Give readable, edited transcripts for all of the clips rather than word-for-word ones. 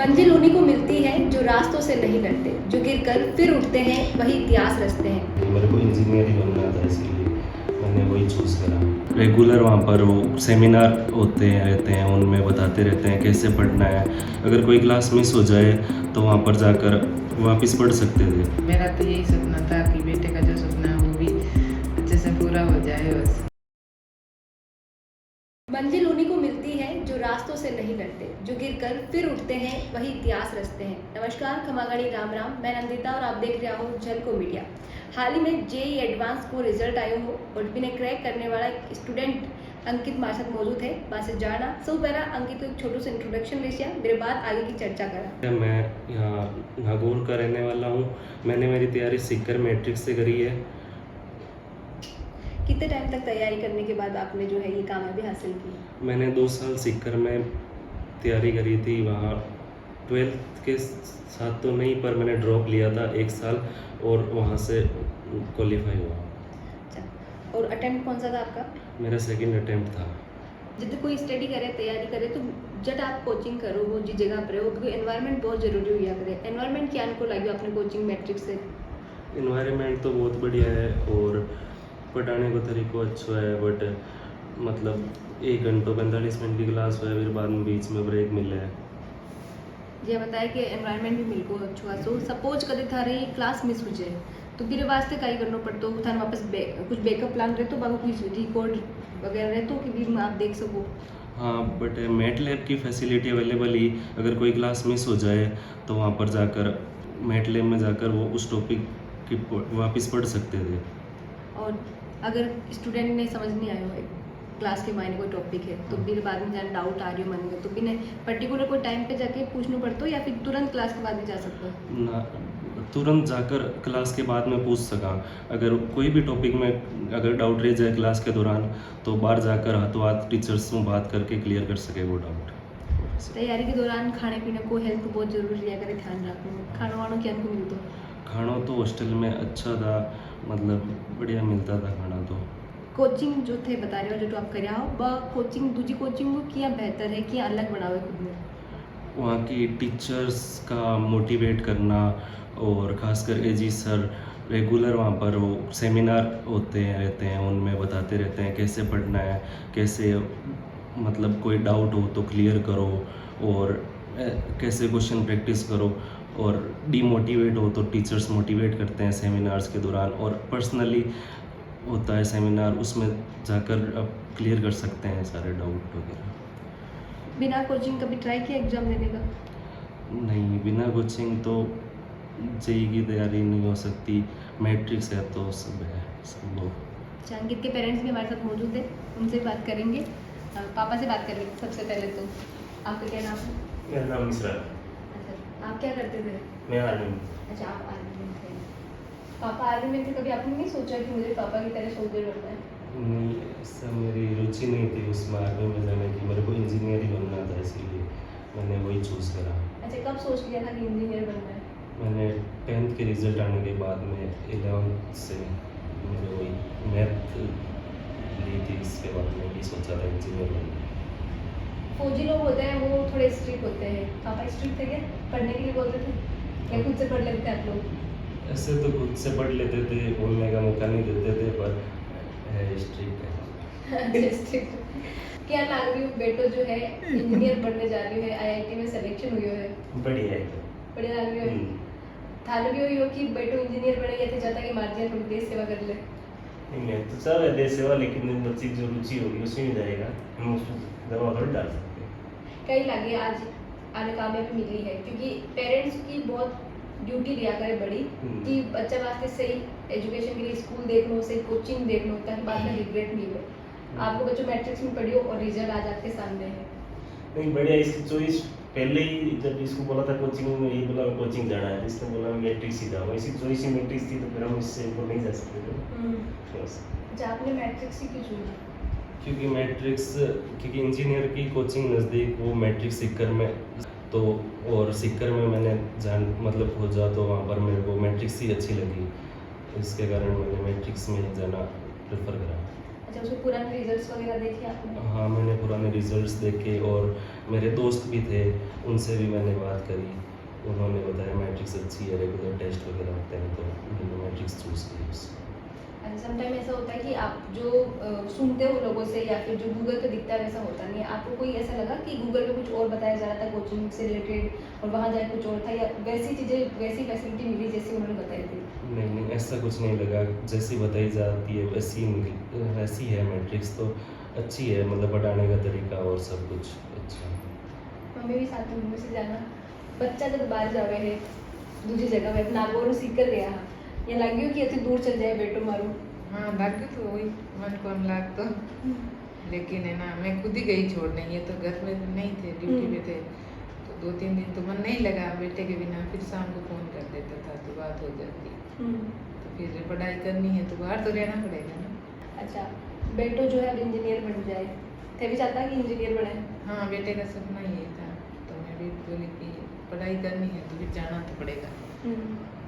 मंजिल उन्हीं को मिलती है जो रास्तों से नहीं डरते, जो गिरकर फिर उठते हैं, वही इतिहास रचते हैं। मेरे को इंजीनियर ही बनना था, इसीलिए मैंने वही चूज़ करा। रेगुलर वहाँ पर वो सेमिनार होते हैं रहते हैं, उनमें बताते रहते हैं कैसे पढ़ना है। अगर कोई क्लास मिस हो जाए तो वहाँ पर जाकर वापस पढ़ सकते थे। मेरा तो यही सपना था कि बेटे का जो सपना है वो भी अच्छे से पूरा हो जाए बस। मंजिल उन्हीं को मिलती है जो रास्तों से नहीं डरते, जो गिरकर फिर उठते हैं, वही इतिहास रचते हैं। नमस्कार, खमागणी राम राम, मैं नंदिता और आप देख रहे हो झलको मीडिया। हाल ही में जेई एडवांस को रिजल्ट आयो हो और बिना क्रैक करने वाला एक स्टूडेंट अंकित मार साथ मौजूद है। बात जाना सब पहला अंकित को एक छोटू से इंट्रोडक्शन ले मेरे बाद आगे की चर्चा करा। मैं यहाँ नागौर का रहने वाला हूँ। मैंने मेरी तैयारी सीकर मैट्रिक्स से करी है। कितने टाइम तक तैयारी करने के बाद आपने जो है ये कामयाबी हासिल की? मैंने 2 साल सीकर में तैयारी करी थी। वहाँ 12th के साथ तो नहीं, पर मैंने ड्रॉप लिया था 1 साल और वहाँ से क्वालिफाई हुआ। अच्छा, और अटेम्प्ट कौन सा था आपका? मेरा सेकंड अटेम्प्ट था। जब कोई स्टडी करे, तैयारी करे, तो जब आप कोचिंग करो वो जिस जगह पर हो, क्योंकि एनवायरनमेंट बहुत जरूरी हुआ करे। एनवायरनमेंट क्या को लगी अपने कोचिंग मैट्रिक्स से? एनवायरनमेंट तो बहुत बढ़िया है और पढ़ाने का तरीका अच्छा है, बट मतलब 1 घंटा 45 मिनट की क्लास है, फिर बाद में बीच में ब्रेक मिला है। ये बताया कि एनवायरनमेंट भी मिलको अच्छो है। सो सपोज कदे थारे क्लास मिस हो जाए तो बिरे वास्ते काई करना पड़तो? थाने वापस कुछ बैकअप प्लान रहतो, बाको कुछ रिकॉर्ड वगैरह रहतो कि भी आप देख सको? हाँ, बट मैट लैब की फैसिलिटी अवेलेबल ही। अगर कोई क्लास मिस हो जाए तो वहाँ पर जाकर मैट लैब में जाकर वो उस टॉपिक की वापस पढ़ सकते थे। और अगर स्टूडेंट ने समझ नहीं आया हो क्लास के मायने कोई टॉपिक है तो फिर बाद में जाने डाउट आ रही हो मन में, तो बिना पर्टिकुलर कोई टाइम पे जाके पूछना पड़ता हो या फिर तुरंत क्लास के बाद भी जा सकते हो? ना, तुरंत जाकर क्लास के बाद में पूछ सका। अगर कोई भी टॉपिक में अगर डाउट रह जाए क्लास के दौरान तो बाहर जाकर हाथों हाथ टीचर्स से बात करके क्लियर कर सके वो डाउट। तैयारी के दौरान खाने पीने को हेल्थ बहुत जरूरी है, अगर ध्यान रखना। खाना वाना क्या को मिलता? खाना तो हॉस्टल में अच्छा था, मतलब बढ़िया मिलता था खाना। तो कोचिंग जो थे बता रहे हो जो आप कर हो, वह कोचिंग दूसरी कोचिंग को क्या बेहतर है, क्या अलग बनावे खुद में? वहाँ की टीचर्स का मोटिवेट करना और ख़ासकर एजी सर रेगुलर वहाँ पर वो सेमिनार होते हैं रहते हैं, उनमें बताते रहते हैं कैसे पढ़ना है, कैसे मतलब कोई डाउट हो तो क्लियर करो और कैसे क्वेश्चन प्रैक्टिस करो। और डीमोटिवेट हो तो टीचर्स मोटिवेट करते हैं सेमिनार्स के दौरान, और पर्सनली होता है सेमिनार, उसमें जाकर आप क्लियर कर सकते हैं सारे डाउट वगैरह। बिना कोचिंग कभी ट्राई किया एग्जाम देने का? नहीं, बिना कोचिंग तो जेई की तैयारी नहीं हो सकती। मैट्रिक्स है तो सब है, सब लोग। अच्छा, अंकित के पेरेंट्स भी हमारे साथ मौजूद है, उनसे बात करेंगे। पापा से बात करेंगे सबसे पहले। तो आपका क्या नाम है? मेरा नाम मिश्रा। अच्छा, आप क्या करते थे? मैं आर्मी में। अच्छा, आप आर्मी में थे। पापा आर्मी में थे, कभी आपने नहीं सोचा कि मुझे पापा की तरह सोल्जर बनना है? नहीं, ऐसा मेरी रुचि नहीं थी उसमें आर्मी में जाने की। मेरे को इंजीनियर ही बनना था, इसीलिए मैंने वही चूज़ करा। अच्छा, कब सोच लिया था कि इंजीनियर बनना है? मैंने 10th के रिज़ल्ट आने के बाद में 11th से मैंने वही मैथ ली थी, इसके बाद में भी सोचा था इंजीनियर बनना। फौजी लोग होते हैं वो थोड़े स्ट्रिक्ट होते हैं, पापा स्ट्रिक्ट थे क्या? पढ़ने के लिए बोलते थे या खुद से पढ़ लेते थे आप लोग? ऐसे तो खुद से पढ़ लेते थे, बोलने का मौका नहीं देते थे, पर स्ट्रिक्ट है। स्ट्रिक्ट। क्या लग रही हो बेटो जो है इंजीनियर बनने जा रही है, आईआईटी में सिलेक्शन हुई है? बढ़िया है। बढ़िया लग रही हो? थाने भी हुई हो कि बेटो इंजीनियर बने या थे चाहता कि मार्जिन थोड़ी देश सेवा कर ले? नहीं, मैं तो सब है देश सेवा, लेकिन बच्चे की जो रुचि होगी उसमें ही जाएगा। हम उसको दवा थोड़ी डाल सकते। कई लगे आज आने कामयाबी मिली है, क्योंकि पेरेंट्स की बहुत ड्यूटी दिया करे बड़ी कि बच्चा वास्ते सही एजुकेशन के लिए स्कूल देख लो, सही कोचिंग देख लो, ताकि बाद में रिग्रेट नहीं हो। आपको बच्चों मैट्रिक्स में पढ़ी हो और रिजल्ट आज आपके सामने है। नहीं, बढ़िया। इसकी चॉइस पहले ही जब इसको बोला था कोचिंग में, यही बोला मैं कोचिंग जाना है, इसने बोला मैं मैट्रिक्स ही जाऊँगा। इसी चॉइस ही मैट्रिक्स थी, तो फिर हम इससे ऊपर नहीं जा सकते थे बस। अच्छा, आपने मैट्रिक्स ही क्यों चुना? क्योंकि इंजीनियर की कोचिंग नज़दीक वो मैट्रिक्स सीकर में, तो और सीकर में मैंने मतलब खोजा तो वहाँ पर मेरे को मैट्रिक्स ही अच्छी लगी, इसके कारण मैंने मैट्रिक्स में ही जाना प्रेफर करा। अच्छा, उसके पुराने रिजल्ट्स वगैरह देखे आपने? हाँ, मैंने पुराने रिजल्ट्स देखे और मेरे दोस्त भी थे, उनसे भी मैंने बात करी। उन्होंने बताया मैट्रिक्स अच्छी है, रेगुलर टेस्ट वगैरह होते हैं, तो मैंने मैट्रिक्स चूज़ की उससे। समटाइम ऐसा होता है कि आप जो सुनते हो लोगों से या फिर जो गूगल पे दिखता है वैसा होता नहीं है, आपको कोई ऐसा लगा कि गूगल पे कुछ और बताया जा रहा था कोचिंग से रिलेटेड और वहाँ जाए कुछ और था, या वैसी चीज़ें वैसी फैसिलिटी मिली जैसी उन्होंने बताई थी? नहीं, ऐसा कुछ नहीं लगा, जैसी बताई जाती है वैसी है मैट्रिक्स, तो अच्छी है, मतलब पढ़ाने का तरीका और सब कुछ अच्छा है। मम्मी भी साथ में मम्मी से जाना, बच्चा जब बाहर जावे है दूसरी जगह में नागौर सीख कर गया ये लगी हो कि अति दूर चल जाए बेटो मारो? हाँ लग तो वही मन को हम लाग तो, लेकिन है ना मैं खुद ही गई छोड़ने, ये तो घर में नहीं थे, ड्यूटी पे थे, तो 2-3 दिन तो मन नहीं लगा बेटे के बिना। फिर शाम को फ़ोन कर देता था तो बात हो जाती, तो फिर पढ़ाई करनी है तो बाहर तो रहना पड़ेगा ना। अच्छा, बेटो जो है अब इंजीनियर बन जाए, थे भी चाहता कि इंजीनियर बने? हाँ बेटे का सपना ये था, तो मैं भी बोली कि पढ़ाई करनी है तो फिर जाना तो पड़ेगा,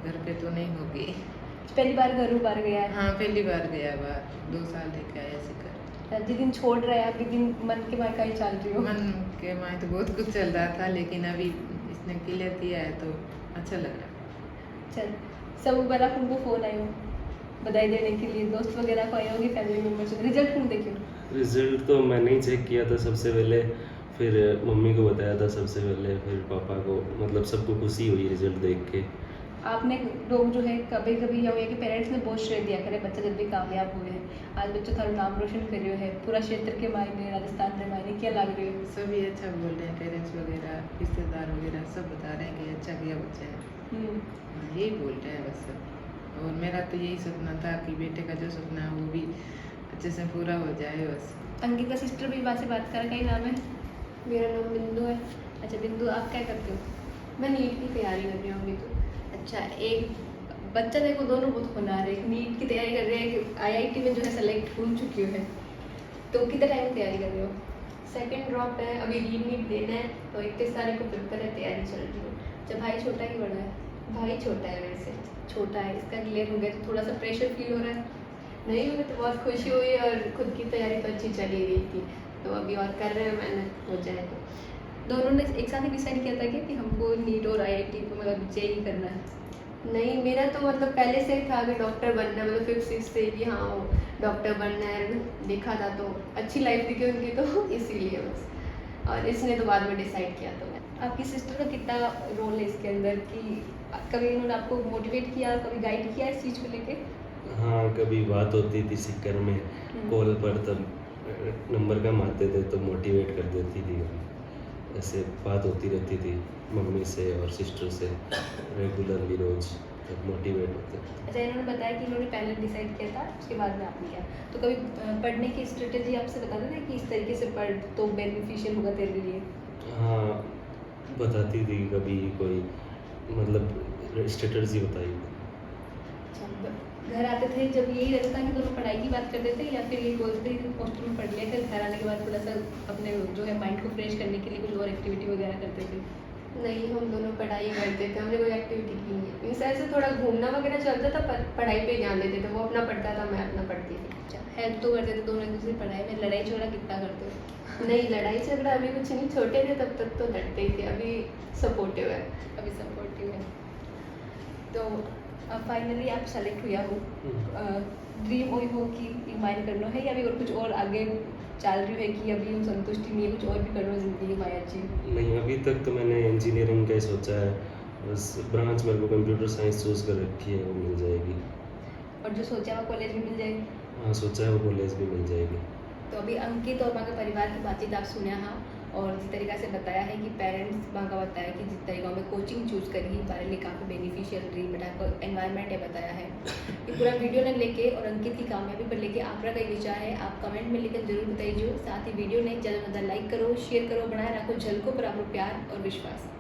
घर पे तो नहीं होगी। पहली बार घरों बाहर गया है? हाँ पहली बार गया बाहर, 2 साल लेके आया सिकर। जिस दिन छोड़ रहे हैं आप, जिस दिन मन के माय का ही चल रही हो? मन के माए तो बहुत कुछ चल रहा था, लेकिन अभी इसने क्लियर किया है तो अच्छा लग रहा है। चल, सब बड़ा उनको फ़ोन आए हो बधाई देने के लिए, दोस्त वगैरह को आए होंगे, फैमिली मेम्बर्स? रिजल्ट कौन देखे? रिजल्ट तो मैंने ही चेक किया था सबसे पहले, फिर मम्मी को बताया था सबसे पहले, फिर पापा को, मतलब सबको खुशी हुई रिजल्ट देख के। आपने लोग जो है कभी कभी या कि पेरेंट्स ने बहुत श्रेय दिया करे बच्चा जब भी कामयाब हुए हैं, आज बच्चा थारो नाम रोशन कर रहे है पूरा क्षेत्र के मायने, राजस्थान के मायने, क्या लग रही है? सभी अच्छा बोल रहे हैं, पेरेंट्स वगैरह रिश्तेदार वगैरह सब बता रहे हैं कि अच्छा किया बच्चे ने। हाँ, यही बोल रहे हैं बस सब। और मेरा तो यही सपना था कि बेटे का जो सपना है वो भी अच्छे से पूरा हो जाए बस। अंकित का सिस्टर भी बात से बात कर, कहीं नाम है? मेरा नाम बिंदु है। अच्छा बिंदु, आप क्या करते हो? मैं नीट की तैयारी कर रही हूँ अभी तो। अच्छा, एक बच्चा देखो दोनों बहुत होनहार है, एक नीट की तैयारी कर रहे हैं, कि आईआईटी में जो है सेलेक्ट हो चुकी है, तो कितने टाइम में तैयारी कर रहे हो? सेकंड ड्रॉप है, अभी री नीट देना है, तो 21 तारीख को पेपर है, तैयारी चल रही है। जब भाई छोटा ही बड़ा है? भाई छोटा है मेरे से। छोटा है, इसका क्लियर हो गया तो थोड़ा सा प्रेशर फील हो रहा है? नहीं, मुझे तो बहुत खुशी हुई और खुद की तैयारी तो अच्छी चली रही थी, तो अभी और कर रहे हैं मेहनत, हो जाए तो। दोनों ने एक साथ ही डिसाइड किया था कि हमको नीट और आईआईटी को मतलब जेई करना है? नहीं, मेरा तो मतलब पहले से ही था कि डॉक्टर बनना है, मतलब 5th-6th से कि हाँ वो डॉक्टर बनना है, देखा था तो अच्छी लाइफ दिखी उनकी, तो इसीलिए बस। और इसने तो बाद में डिसाइड किया तो मैं। आपकी सिस्टर का कितना रोल है इसके अंदर, कि कभी इन्होंने आपको मोटिवेट किया, कभी गाइड किया इस चीज़ को लेके? हाँ, कभी बात होती थी सिक्कर में कॉल पर, तब नंबर कम आते थे तो मोटिवेट कर देती थी, ऐसे बात होती रहती थी मम्मी से और सिस्टर से रेगुलरली रोज, तब मोटिवेट होते थे। अच्छा, इन्होंने बताया कि इन्होंने पहले डिसाइड किया था, उसके बाद में आपने किया, तो कभी पढ़ने की स्ट्रेटेजी आपसे बताते थे कि इस तरीके से पढ़ तो बेनिफिशियल होगा तेरे लिए? हाँ, बताती थी कभी कोई, मतलब स्ट्रेटजी बताई। अच्छा, घर आते थे जब यही रहता था कि दोनों पढ़ाई की बात करते थे, या फिर ये बोलते थे कि हॉस्टल में पढ़ लिया, फिर घर आने के बाद थोड़ा सा अपने जो है माइंड को फ्रेश करने के लिए कुछ और एक्टिविटी वगैरह करते थे? नहीं, हम दोनों पढ़ाई करते थे, हमने कोई एक्टिविटी की नहीं है। इस ऐसे थोड़ा घूमना वगैरह चलता था, पर पढ़ाई पे ध्यान देते थे, वो अपना पढ़ता था, मैं अपना पढ़ती थी। अच्छा, हेल्प तो करते थे दोनों एक दूसरे की पढ़ाई में, लड़ाई झगड़ा कितना करते हो? नहीं, लड़ाई झगड़ा अभी कुछ नहीं, छोटे थे तब तक तो लड़ते ही थे, अभी सपोर्टिव है। अभी सपोर्टिव है। तो अब फाइनली आप सेलेक्ट हुआ हो, ड्रीम वही हो कि माइन करना है, या अभी और कुछ और आगे चल रही है कि अभी हम संतुष्टि नहीं है, कुछ और भी करना जिंदगी में अचीव? नहीं, अभी तक तो मैंने इंजीनियरिंग का ही सोचा है, बस ब्रांच मेरे को कंप्यूटर साइंस चूज़ कर रखी है, वो मिल जाएगी। और जो सोचा वो कॉलेज में मिल जाएगी? हाँ, सोचा है वो कॉलेज भी मिल जाएगी। तो अभी अंकित और वहाँ के परिवार की बातचीत आप सुने, हाँ, और जिस तरीका से बताया है कि पेरेंट्स वहाँ का बताया कि जिस तरीका में कोचिंग चूज़ करी हमारे लिए काफ़ी बेनिफिशियल रही, बट आपको एनवायरनमेंट है बताया है। ये पूरा वीडियो ने लेके और अंकित की कामयाबी पर लेके आपका कई विचार है, आप कमेंट में लिखकर जरूर बताइए। साथ ही वीडियो ने ज़्यादा से ज़्यादा लाइक करो, शेयर करो, बनाए रखो झलकों पर आपको प्यार और विश्वास।